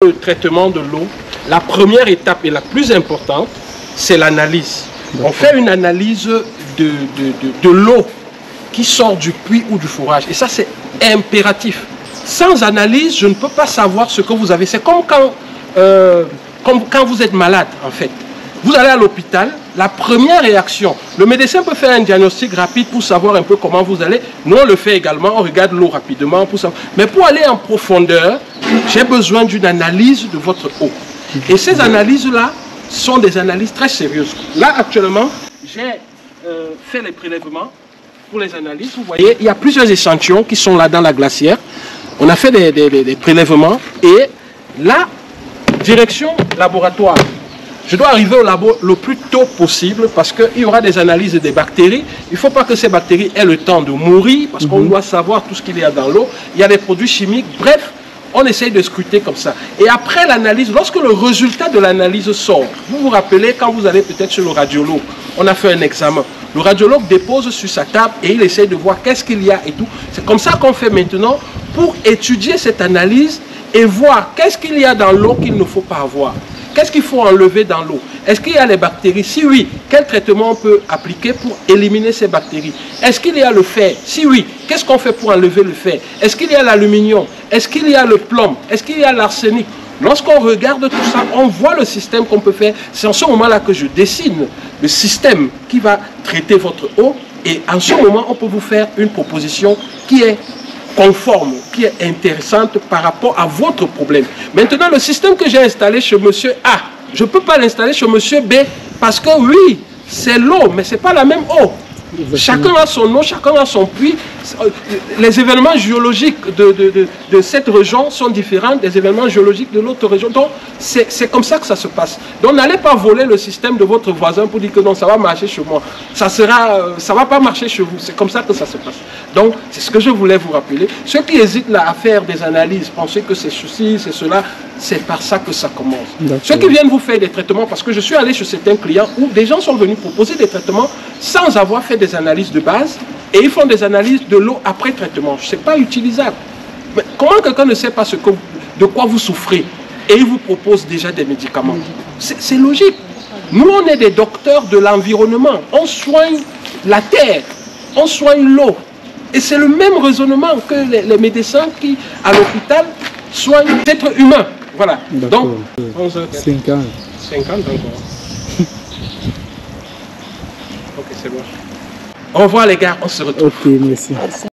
Le traitement de l'eau, la première étape et la plus importante, c'est l'analyse. On fait une analyse de l'eau qui sort du puits ou du fourrage. Et ça, c'est impératif. Sans analyse, je ne peux pas savoir ce que vous avez. C'est comme quand vous êtes malade, en fait. Vous allez à l'hôpital, la première réaction, le médecin peut faire un diagnostic rapide pour savoir un peu comment vous allez. Nous, on le fait également, on regarde l'eau rapidement pour savoir. Mais pour aller en profondeur, j'ai besoin d'une analyse de votre eau. Et ces analyses-là sont des analyses très sérieuses. Là, actuellement, j'ai fait les prélèvements pour les analyses. Vous voyez, il y a plusieurs échantillons qui sont là dans la glacière. On a fait des prélèvements et là, direction laboratoire. Je dois arriver au labo le plus tôt possible parce qu'il y aura des analyses des bactéries. Il ne faut pas que ces bactéries aient le temps de mourir parce qu'on doit savoir tout ce qu'il y a dans l'eau. Il y a des produits chimiques. Bref, on essaye de scruter comme ça. Et après l'analyse, lorsque le résultat de l'analyse sort, vous vous rappelez quand vous allez peut-être chez le radiologue, on a fait un examen. Le radiologue dépose sur sa table et il essaye de voir qu'est-ce qu'il y a et tout. C'est comme ça qu'on fait maintenant pour étudier cette analyse et voir qu'est-ce qu'il y a dans l'eau qu'il ne faut pas avoir. Qu'est-ce qu'il faut enlever dans l'eau? Est-ce qu'il y a les bactéries? Si oui, quel traitement on peut appliquer pour éliminer ces bactéries? Est-ce qu'il y a le fer? Si oui, qu'est-ce qu'on fait pour enlever le fer? Est-ce qu'il y a l'aluminium? Est-ce qu'il y a le plomb? Est-ce qu'il y a l'arsenic? Lorsqu'on regarde tout ça, on voit le système qu'on peut faire. C'est en ce moment-là que je dessine le système qui va traiter votre eau. Et en ce moment, on peut vous faire une proposition qui est conforme, qui est intéressante par rapport à votre problème. Maintenant, le système que j'ai installé chez monsieur A, je ne peux pas l'installer chez monsieur B parce que oui, c'est l'eau, mais ce n'est pas la même eau. Chacun a son eau, chacun a son puits. Les événements géologiques de cette région sont différents des événements géologiques de l'autre région. Donc, c'est comme ça que ça se passe. Donc, n'allez pas voler le système de votre voisin pour dire que non, ça va marcher chez moi. Ça ne va pas marcher chez vous. C'est comme ça que ça se passe. Donc, c'est ce que je voulais vous rappeler. Ceux qui hésitent là à faire des analyses, penser que c'est ceci, c'est cela, c'est par ça que ça commence. Ceux qui viennent vous faire des traitements, parce que je suis allé chez certains clients où des gens sont venus proposer des traitements sans avoir fait des analyses de base et ils font des analyses de l'eau après traitement. Ce n'est pas utilisable. Mais comment quelqu'un ne sait pas de quoi vous souffrez et il vous propose déjà des médicaments? C'est logique. Nous, on est des docteurs de l'environnement. On soigne la terre, on soigne l'eau. Et c'est le même raisonnement que les médecins qui, à l'hôpital, soignent l'être humain. Voilà. Donc, 11h. 50. 50 encore. Ok, c'est bon. Au revoir les gars, on se retrouve. Ok, merci.